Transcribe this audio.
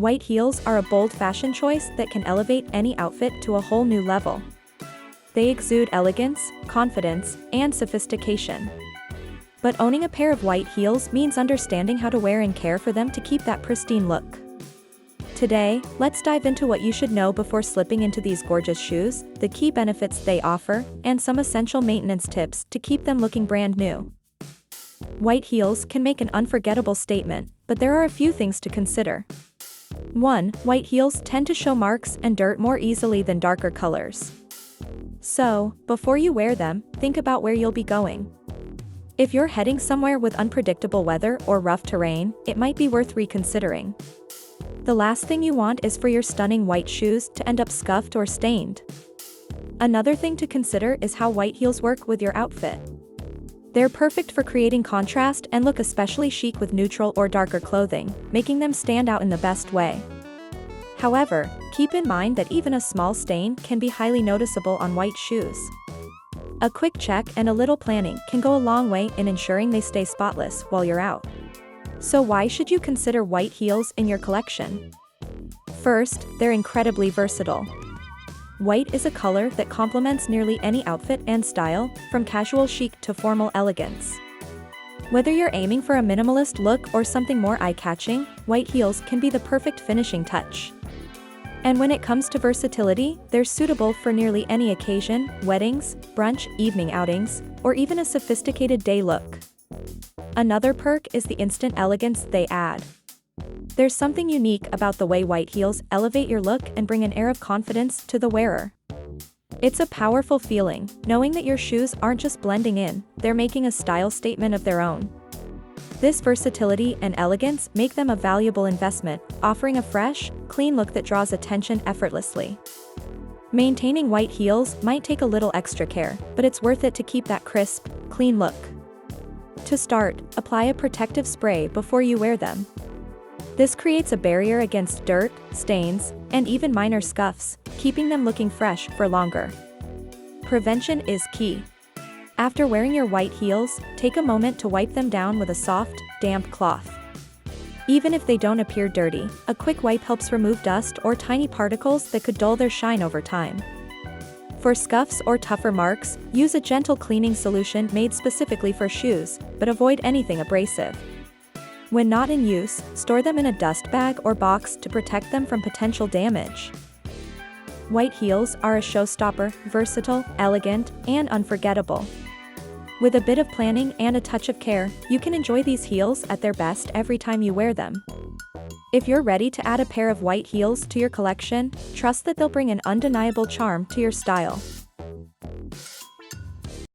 White heels are a bold fashion choice that can elevate any outfit to a whole new level. They exude elegance, confidence, and sophistication. But owning a pair of white heels means understanding how to wear and care for them to keep that pristine look. Today, let's dive into what you should know before slipping into these gorgeous shoes, the key benefits they offer, and some essential maintenance tips to keep them looking brand new. White heels can make an unforgettable statement, but there are a few things to consider. 1. White heels tend to show marks and dirt more easily than darker colors. So, before you wear them, think about where you'll be going. If you're heading somewhere with unpredictable weather or rough terrain, it might be worth reconsidering. The last thing you want is for your stunning white shoes to end up scuffed or stained. Another thing to consider is how white heels work with your outfit. They're perfect for creating contrast and look especially chic with neutral or darker clothing, making them stand out in the best way. However, keep in mind that even a small stain can be highly noticeable on white shoes. A quick check and a little planning can go a long way in ensuring they stay spotless while you're out. So why should you consider white heels in your collection? First, they're incredibly versatile. White is a color that complements nearly any outfit and style, from casual chic to formal elegance. Whether you're aiming for a minimalist look or something more eye-catching, white heels can be the perfect finishing touch. And when it comes to versatility, they're suitable for nearly any occasion: weddings, brunch, evening outings, or even a sophisticated day look. Another perk is the instant elegance they add. There's something unique about the way white heels elevate your look and bring an air of confidence to the wearer. It's a powerful feeling, knowing that your shoes aren't just blending in, they're making a style statement of their own. This versatility and elegance make them a valuable investment, offering a fresh, clean look that draws attention effortlessly. Maintaining white heels might take a little extra care, but it's worth it to keep that crisp, clean look. To start, apply a protective spray before you wear them. This creates a barrier against dirt, stains, and even minor scuffs, keeping them looking fresh for longer. Prevention is key. After wearing your white heels, take a moment to wipe them down with a soft, damp cloth. Even if they don't appear dirty, a quick wipe helps remove dust or tiny particles that could dull their shine over time. For scuffs or tougher marks, use a gentle cleaning solution made specifically for shoes, but avoid anything abrasive. When not in use, store them in a dust bag or box to protect them from potential damage. White heels are a showstopper, versatile, elegant, and unforgettable. With a bit of planning and a touch of care, you can enjoy these heels at their best every time you wear them. If you're ready to add a pair of white heels to your collection, trust that they'll bring an undeniable charm to your style.